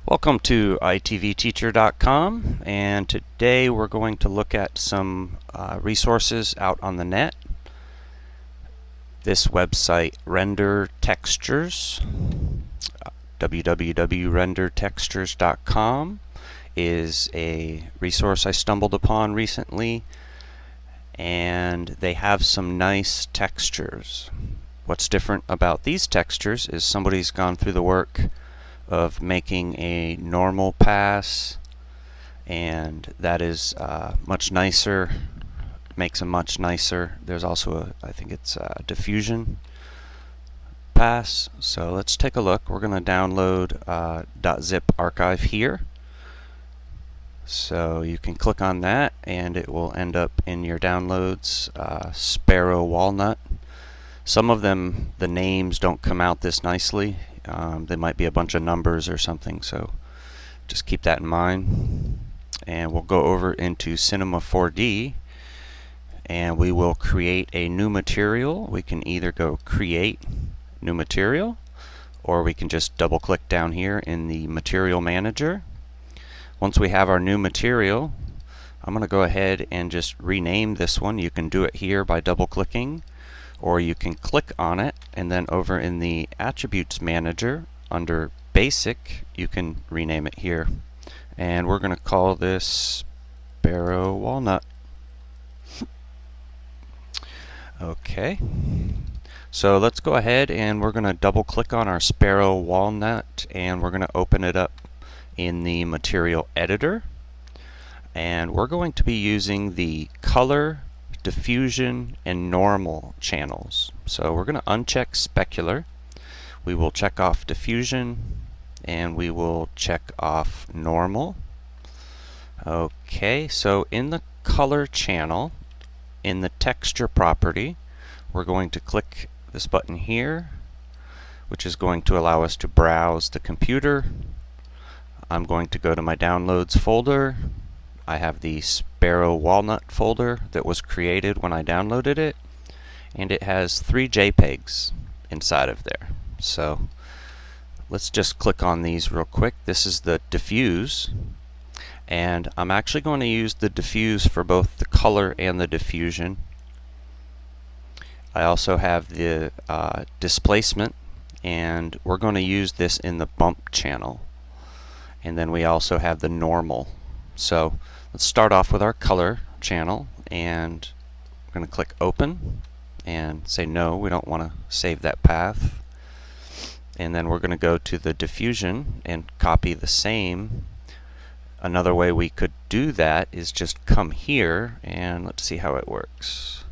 Welcome to itvteacher.com, and today we're going to look at some resources out on the net. This website, Render Textures, www.rendertextures.com, is a resource I stumbled upon recently, and they have some nice textures. What's different about these textures is somebody's gone through the work of making a normal pass, and that is much nicer, makes them much nicer. There's also I think it's a diffusion pass. So let's take a look. We're going to download .zip archive here. So you can click on that and it will end up in your downloads. Sparrow Walnut. Some of them, the names don't come out this nicely. They might be a bunch of numbers or something, so just keep that in mind. And we'll go over into Cinema 4D, and we will create a new material. We can either go Create New Material, or we can just double click down here in the Material Manager. Once we have our new material, I'm going to go ahead and just rename this one. You can do it here by double clicking, or you can click on it, and then over in the Attributes Manager under Basic you can rename it here, and we're going to call this Sparrow Walnut. Okay, so let's go ahead and we're going to double click on our Sparrow Walnut, and we're going to open it up in the Material Editor, and we're going to be using the color, diffusion, and normal channels. So we're going to uncheck specular, we will check off diffusion, and we will check off normal. Okay, so in the color channel, in the texture property, we're going to click this button here, which is going to allow us to browse the computer. I'm going to go to my downloads folder. I have the Sparrow Walnut folder that was created when I downloaded it, and it has 3 JPEGs inside of there. So let's just click on these real quick. This is the diffuse, and I'm actually going to use the diffuse for both the color and the diffusion. I also have the displacement, and we're going to use this in the bump channel. And then we also have the normal. So let's start off with our color channel, and we're going to click open and say no, we don't want to save that path. And then we're going to go to the diffusion and copy the same. Another way we could do that is just come here, and let's see how it works.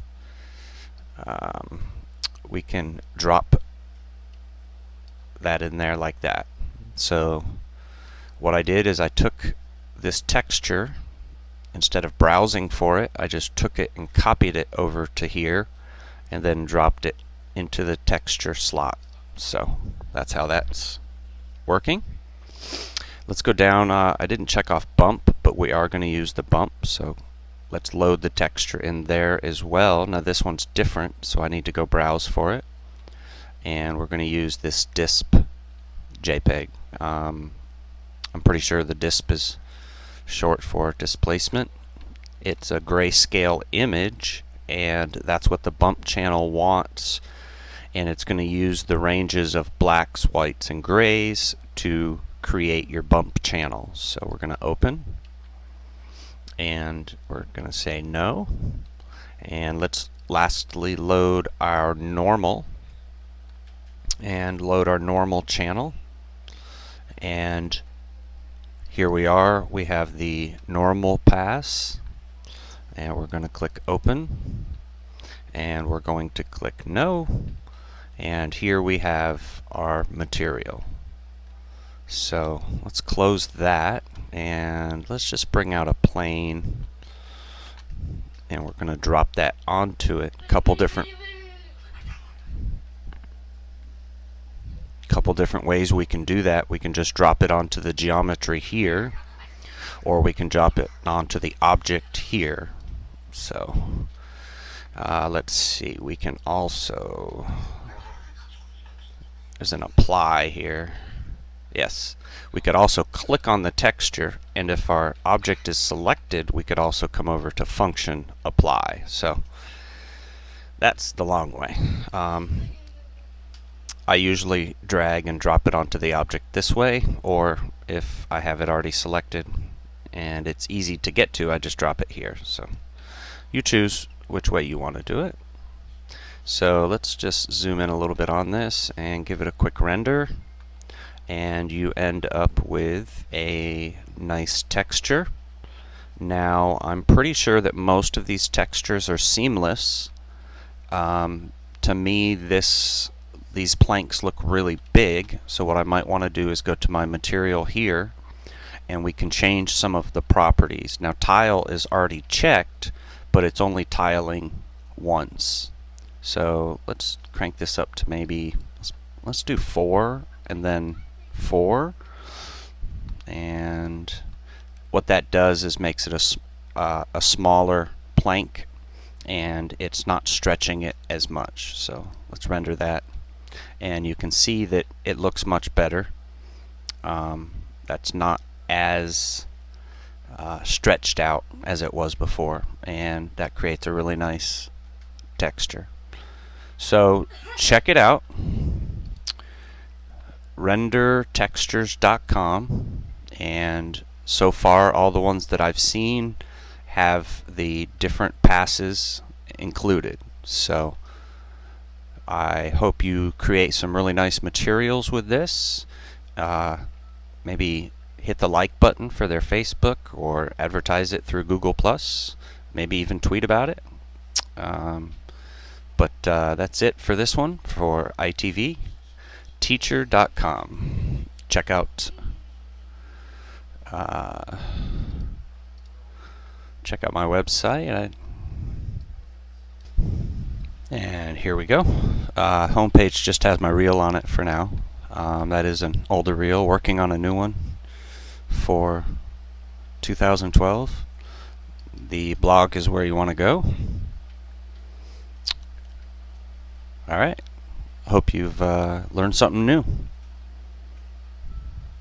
We can drop that in there like that. So what I did is I took this texture, instead of browsing for it, I just took it and copied it over to here and then dropped it into the texture slot. So that's how that's working. Let's go down. I didn't check off bump, but we are going to use the bump, so let's load the texture in there as well. Now this one's different, so I need to go browse for it, and we're going to use this disp JPEG. I'm pretty sure the disp is short for displacement. It's a grayscale image, and that's what the bump channel wants, and it's going to use the ranges of blacks, whites, and grays to create your bump channel. So we're going to open, and we're going to say no, and let's lastly load our normal, and load our normal channel. And here we are, we have the normal pass, and we're going to click open, and we're going to click no, and here we have our material. So let's close that, and let's just bring out a plane, and we're going to drop that onto it. Couple different ways we can do that. We can just drop it onto the geometry here, or we can drop it onto the object here. So let's see, we can also, there's an apply here. Yes. We could also click on the texture, and if our object is selected, we could also come over to function apply. So that's the long way. I usually drag and drop it onto the object this way, or if I have it already selected and it's easy to get to, I just drop it here. So you choose which way you want to do it. So let's just zoom in a little bit on this and give it a quick render, and you end up with a nice texture. Now I'm pretty sure that most of these textures are seamless. To me, these planks look really big, so what I might want to do is go to my material here, and we can change some of the properties. Now tile is already checked, but it's only tiling once. So let's crank this up to maybe, let's do 4 and then 4. And what that does is makes it a smaller plank, and it's not stretching it as much. So let's render that, and you can see that it looks much better. That's not as stretched out as it was before, and that creates a really nice texture. So check it out, rendertextures.com, and so far all the ones that I've seen have the different passes included. So I hope you create some really nice materials with this. Maybe hit the like button for their Facebook, or advertise it through Google+, maybe even tweet about it. But that's it for this one for itvteacher.com. Check out my website, and here we go. Homepage just has my reel on it for now. That is an older reel, working on a new one for 2012. The blog is where you want to go. Alright, hope you've learned something new.